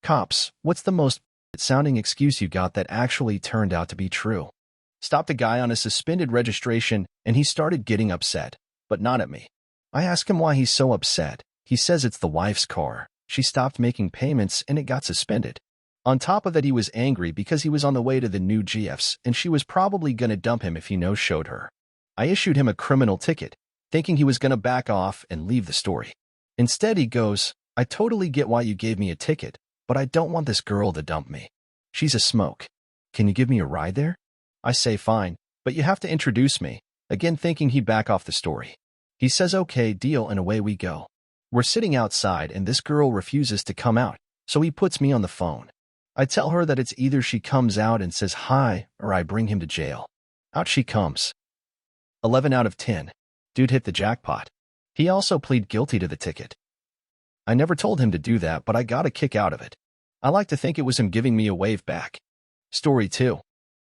Cops, what's the most sounding excuse you got that actually turned out to be true? Stopped a guy on a suspended registration and he started getting upset, but not at me. I ask him why he's so upset. He says it's the wife's car. She stopped making payments and it got suspended. On top of that, he was angry because he was on the way to the new GFs and she was probably gonna dump him if he no-showed her. I issued him a criminal ticket, thinking he was gonna back off and leave the story. Instead, he goes, "I totally get why you gave me a ticket, but I don't want this girl to dump me. She's a smoke. Can you give me a ride there?" I say fine, but you have to introduce me, again thinking he'd back off the story. He says okay, deal, and away we go. We're sitting outside and this girl refuses to come out, so he puts me on the phone. I tell her that it's either she comes out and says hi or I bring him to jail. Out she comes. 11 out of 10. Dude hit the jackpot. He also pleaded guilty to the ticket. I never told him to do that, but I got a kick out of it. I like to think it was him giving me a wave back. Story 2.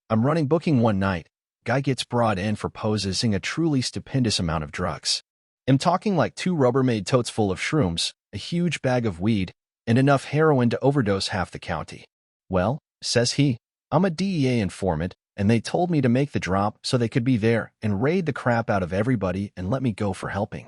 I'm running booking one night. Guy gets brought in for possessing a truly stupendous amount of drugs. I'm talking like 2 Rubbermaid totes full of shrooms, a huge bag of weed, and enough heroin to overdose half the county. Well, says he, I'm a DEA informant, and they told me to make the drop so they could be there and raid the crap out of everybody and let me go for helping.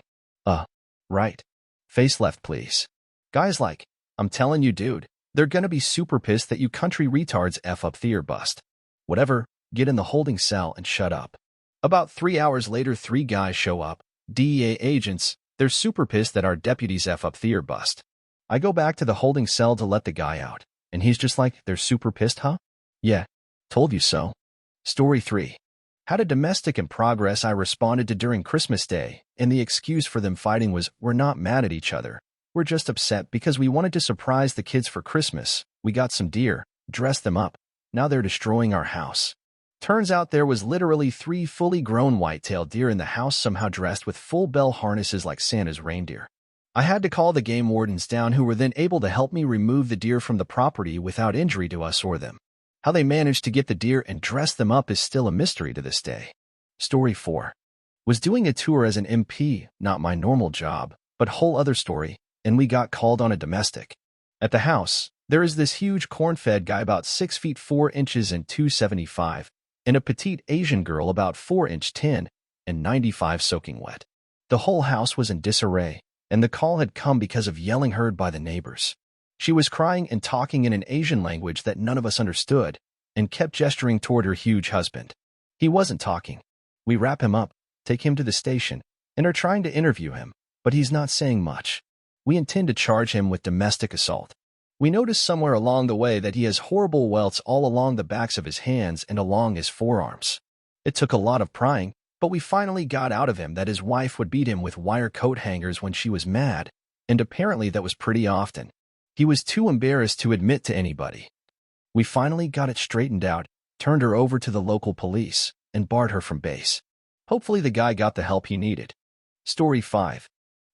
Right. Face left, please. Guy's like, I'm telling you, dude, they're gonna be super pissed that you country retards F up the or bust. Whatever, get in the holding cell and shut up. About 3 hours later, 3 guys show up, DEA agents. They're super pissed that our deputies F up the or bust. I go back to the holding cell to let the guy out, and he's just like, they're super pissed, huh? Yeah, told you so. Story 3. Had a domestic in progress I responded to during Christmas Day, and the excuse for them fighting was, we're not mad at each other. We're just upset because we wanted to surprise the kids for Christmas. We got some deer, dressed them up. Now they're destroying our house. Turns out there was literally 3 fully grown white-tailed deer in the house, somehow dressed with full bell harnesses like Santa's reindeer. I had to call the game wardens down, who were then able to help me remove the deer from the property without injury to us or them. How they managed to get the deer and dress them up is still a mystery to this day. Story 4. Was doing a tour as an MP, not my normal job, but whole other story, and we got called on a domestic. At the house, there is this huge corn-fed guy about 6 feet 4 inches and 275, and a petite Asian girl about 4 inch 10 and 95 soaking wet. The whole house was in disarray, and the call had come because of yelling heard by the neighbors. She was crying and talking in an Asian language that none of us understood, and kept gesturing toward her huge husband. He wasn't talking. We wrap him up, take him to the station, and are trying to interview him, but he's not saying much. We intend to charge him with domestic assault. We notice somewhere along the way that he has horrible welts all along the backs of his hands and along his forearms. It took a lot of prying, but we finally got out of him that his wife would beat him with wire coat hangers when she was mad, and apparently that was pretty often. He was too embarrassed to admit to anybody. We finally got it straightened out, turned her over to the local police, and barred her from base. Hopefully the guy got the help he needed. Story 5.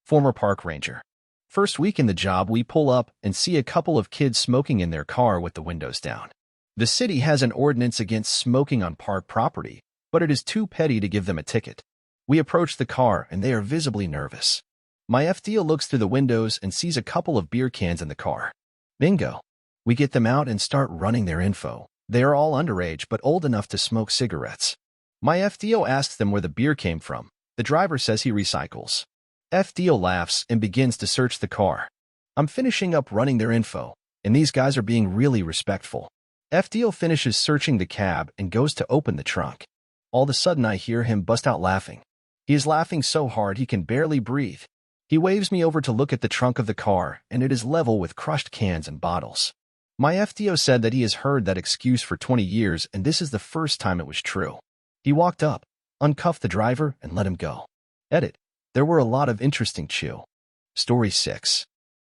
Former park ranger. First week in the job, we pull up and see a couple of kids smoking in their car with the windows down. The city has an ordinance against smoking on park property, but it is too petty to give them a ticket. We approach the car and they are visibly nervous. My FDO looks through the windows and sees a couple of beer cans in the car. Bingo. We get them out and start running their info. They are all underage but old enough to smoke cigarettes. My FDO asks them where the beer came from. The driver says he recycles. FDO laughs and begins to search the car. I'm finishing up running their info, and these guys are being really respectful. FDO finishes searching the cab and goes to open the trunk. All of a sudden I hear him bust out laughing. He is laughing so hard he can barely breathe. He waves me over to look at the trunk of the car, and it is level with crushed cans and bottles. My FDO said that he has heard that excuse for 20 years, and this is the first time it was true. He walked up, uncuffed the driver, and let him go. Edit. There were a lot of interesting chew. Story 6.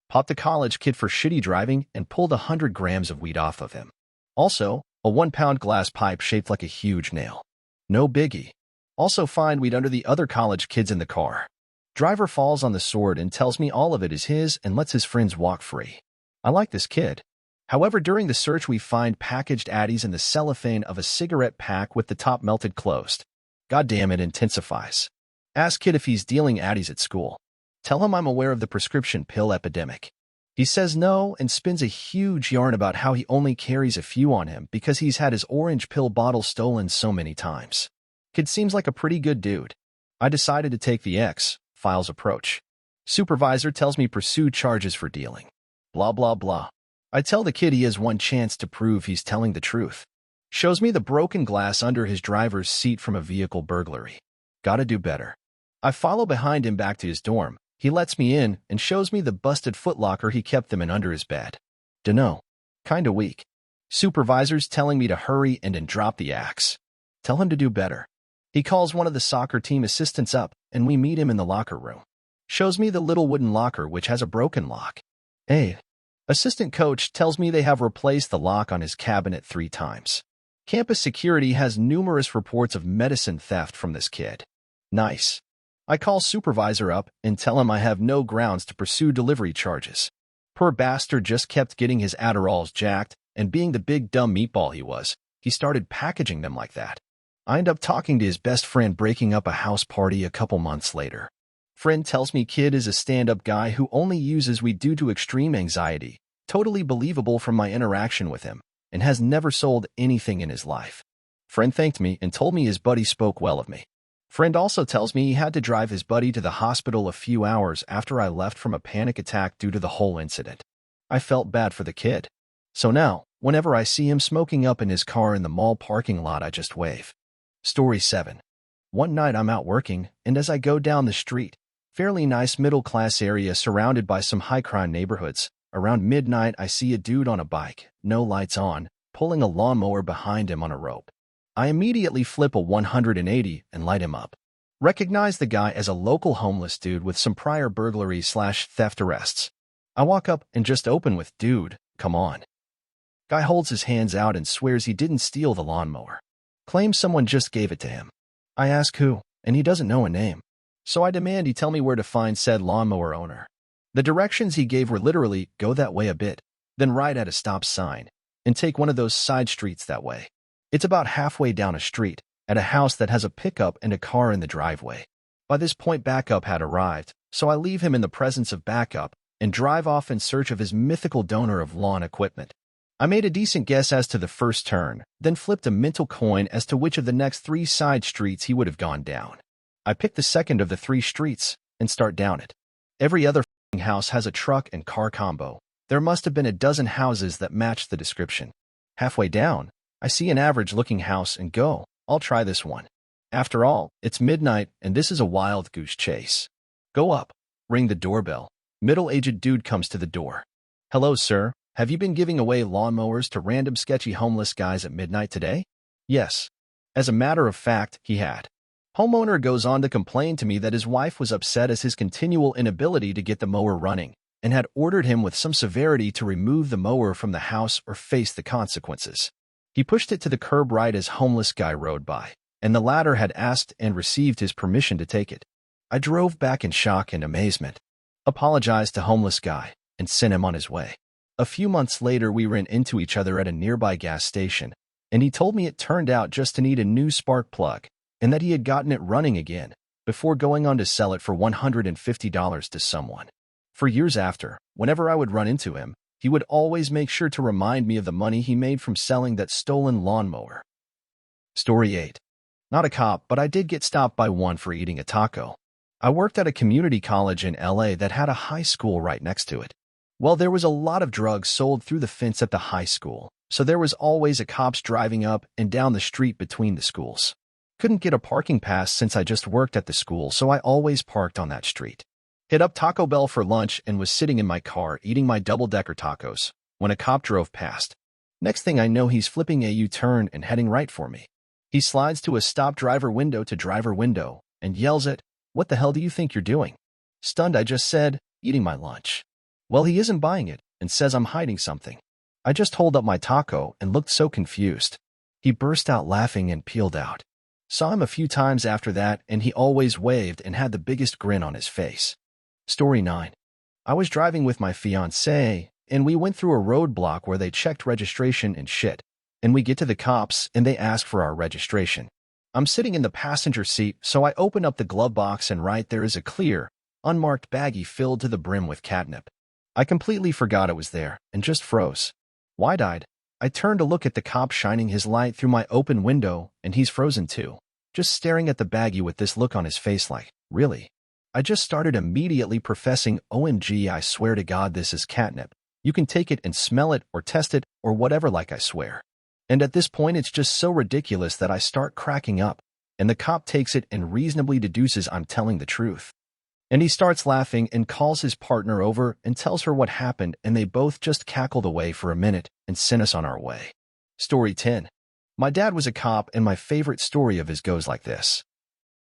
Popped a college kid for shitty driving and pulled 100 grams of weed off of him. Also, a 1-pound glass pipe shaped like a huge nail. No biggie. Also find weed under the other college kids in the car. Driver falls on the sword and tells me all of it is his and lets his friends walk free. I like this kid. However, during the search we find packaged addies in the cellophane of a cigarette pack with the top melted closed. God damn, it intensifies. Ask kid if he's dealing addies at school. Tell him I'm aware of the prescription pill epidemic. He says no and spins a huge yarn about how he only carries a few on him because he's had his orange pill bottle stolen so many times. Kid seems like a pretty good dude. I decided to take the X-Files approach. Supervisor tells me pursue charges for dealing. Blah, blah, blah. I tell the kid he has one chance to prove he's telling the truth. Shows me the broken glass under his driver's seat from a vehicle burglary. Gotta do better. I follow behind him back to his dorm. He lets me in and shows me the busted footlocker he kept them in under his bed. Dunno. Kinda weak. Supervisor's telling me to hurry and then drop the axe. Tell him to do better. He calls one of the soccer team assistants up, and we meet him in the locker room. Shows me the little wooden locker which has a broken lock. Hey. Assistant coach tells me they have replaced the lock on his cabinet 3 times. Campus security has numerous reports of medicine theft from this kid. Nice. I call supervisor up and tell him I have no grounds to pursue delivery charges. Poor bastard just kept getting his Adderalls jacked, and being the big dumb meatball he was, he started packaging them like that. I end up talking to his best friend breaking up a house party a couple months later. Friend tells me kid is a stand-up guy who only uses weed due to extreme anxiety, totally believable from my interaction with him, and has never sold anything in his life. Friend thanked me and told me his buddy spoke well of me. Friend also tells me he had to drive his buddy to the hospital a few hours after I left from a panic attack due to the whole incident. I felt bad for the kid. So now, whenever I see him smoking up in his car in the mall parking lot, I just wave. Story 7. One night I'm out working, and as I go down the street, fairly nice middle-class area surrounded by some high-crime neighborhoods, around midnight I see a dude on a bike, no lights on, pulling a lawnmower behind him on a rope. I immediately flip a 180 and light him up. Recognize the guy as a local homeless dude with some prior burglary/theft arrests. I walk up and just open with, "Dude, come on." Guy holds his hands out and swears he didn't steal the lawnmower. Claims someone just gave it to him. I ask who, and he doesn't know a name. So I demand he tell me where to find said lawnmower owner. The directions he gave were literally, go that way a bit, then right at a stop sign, and take one of those side streets that way. It's about halfway down a street, at a house that has a pickup and a car in the driveway. By this point backup had arrived, so I leave him in the presence of backup and drive off in search of his mythical donor of lawn equipment. I made a decent guess as to the first turn, then flipped a mental coin as to which of the next 3 side streets he would have gone down. I pick the second of the 3 streets and start down it. Every other house has a truck and car combo. There must have been a dozen houses that matched the description. Halfway down, I see an average-looking house and go, I'll try this one. After all, it's midnight and this is a wild goose chase. Go up, ring the doorbell. Middle-aged dude comes to the door. Hello, sir. Have you been giving away lawnmowers to random sketchy homeless guys at midnight today? Yes. As a matter of fact, he had. Homeowner goes on to complain to me that his wife was upset as his continual inability to get the mower running and had ordered him with some severity to remove the mower from the house or face the consequences. He pushed it to the curb right as homeless guy rode by, and the latter had asked and received his permission to take it. I drove back in shock and amazement, apologized to homeless guy, and sent him on his way. A few months later, we ran into each other at a nearby gas station, and he told me it turned out just to need a new spark plug, and that he had gotten it running again, before going on to sell it for $150 to someone. For years after, whenever I would run into him, he would always make sure to remind me of the money he made from selling that stolen lawnmower. Story 8. Not a cop, but I did get stopped by one for eating a taco. I worked at a community college in LA that had a high school right next to it. Well, there was a lot of drugs sold through the fence at the high school, so there was always a cops driving up and down the street between the schools. Couldn't get a parking pass since I just worked at the school, so I always parked on that street. Hit up Taco Bell for lunch and was sitting in my car eating my double-decker tacos when a cop drove past. Next thing I know, he's flipping a U-turn and heading right for me. He slides to a stop driver window to driver window and yells at, "What the hell do you think you're doing?" Stunned, I just said, "Eating my lunch." Well, he isn't buying it and says I'm hiding something. I just hold up my taco and looked so confused. He burst out laughing and peeled out. Saw him a few times after that, and he always waved and had the biggest grin on his face. Story 9. I was driving with my fiancée, and we went through a roadblock where they checked registration and shit, and we get to the cops and they ask for our registration. I'm sitting in the passenger seat, so I open up the glove box and right there is a clear, unmarked baggie filled to the brim with catnip. I completely forgot it was there and just froze. Wide-eyed, I turned to look at the cop shining his light through my open window, and he's frozen too, just staring at the baggie with this look on his face like, really? I just started immediately professing, OMG, I swear to God this is catnip. You can take it and smell it or test it or whatever, like I swear. And at this point it's just so ridiculous that I start cracking up, and the cop takes it and reasonably deduces I'm telling the truth. And he starts laughing and calls his partner over and tells her what happened, and they both just cackled away for a minute and sent us on our way. Story 10. My dad was a cop, and my favorite story of his goes like this.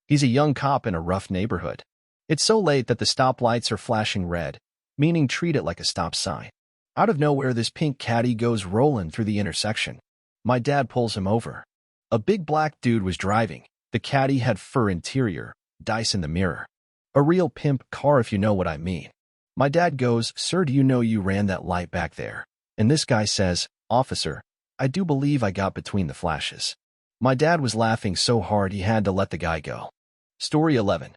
He's a young cop in a rough neighborhood. It's so late that the stoplights are flashing red, meaning treat it like a stop sign. Out of nowhere, this pink caddy goes rolling through the intersection. My dad pulls him over. A big black dude was driving. The caddy had fur interior, dice in the mirror. A real pimp car, if you know what I mean. My dad goes, "Sir, do you know you ran that light back there?" And this guy says, "Officer, I do believe I got between the flashes." My dad was laughing so hard he had to let the guy go. Story 11.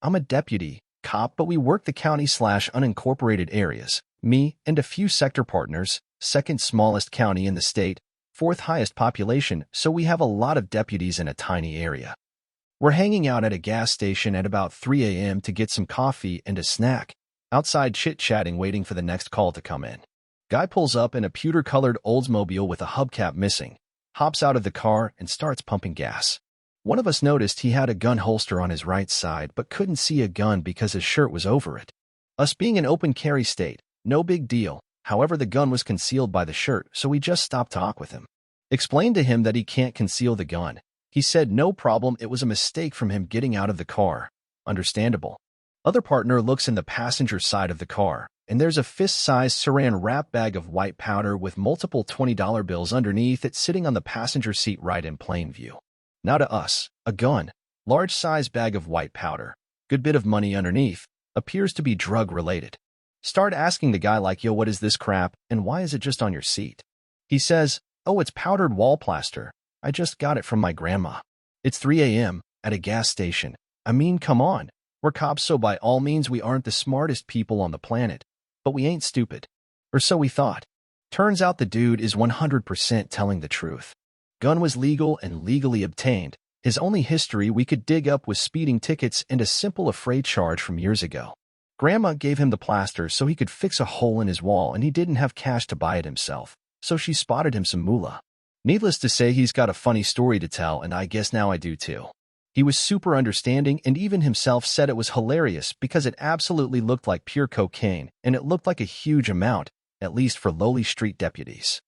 I'm a deputy cop, but we work the county/unincorporated areas. Me and a few sector partners, second smallest county in the state, fourth highest population, so we have a lot of deputies in a tiny area. We're hanging out at a gas station at about 3 a.m. to get some coffee and a snack, outside chit-chatting waiting for the next call to come in. Guy pulls up in a pewter-colored Oldsmobile with a hubcap missing, hops out of the car and starts pumping gas. One of us noticed he had a gun holster on his right side but couldn't see a gun because his shirt was over it. Us being an open carry state, no big deal. However, the gun was concealed by the shirt, so we just stopped to talk with him. Explained to him that he can't conceal the gun. He said no problem, it was a mistake from him getting out of the car. Understandable. Other partner looks in the passenger side of the car, and there's a fist-sized saran wrap bag of white powder with multiple $20 bills underneath it sitting on the passenger seat right in plain view. Now to us, a gun, large-size bag of white powder, good bit of money underneath, appears to be drug-related. Start asking the guy like, yo, what is this crap, and why is it just on your seat? He says, oh, it's powdered wall plaster. I just got it from my grandma. It's 3 a.m. at a gas station. I mean, come on. We're cops, so by all means we aren't the smartest people on the planet. But we ain't stupid. Or so we thought. Turns out the dude is 100% telling the truth. Gun was legal and legally obtained. His only history we could dig up was speeding tickets and a simple affray charge from years ago. Grandma gave him the plaster so he could fix a hole in his wall, and he didn't have cash to buy it himself, so she spotted him some moolah. Needless to say, he's got a funny story to tell, and I guess now I do too. He was super understanding, and even himself said it was hilarious because it absolutely looked like pure cocaine, and it looked like a huge amount, at least for lowly street deputies.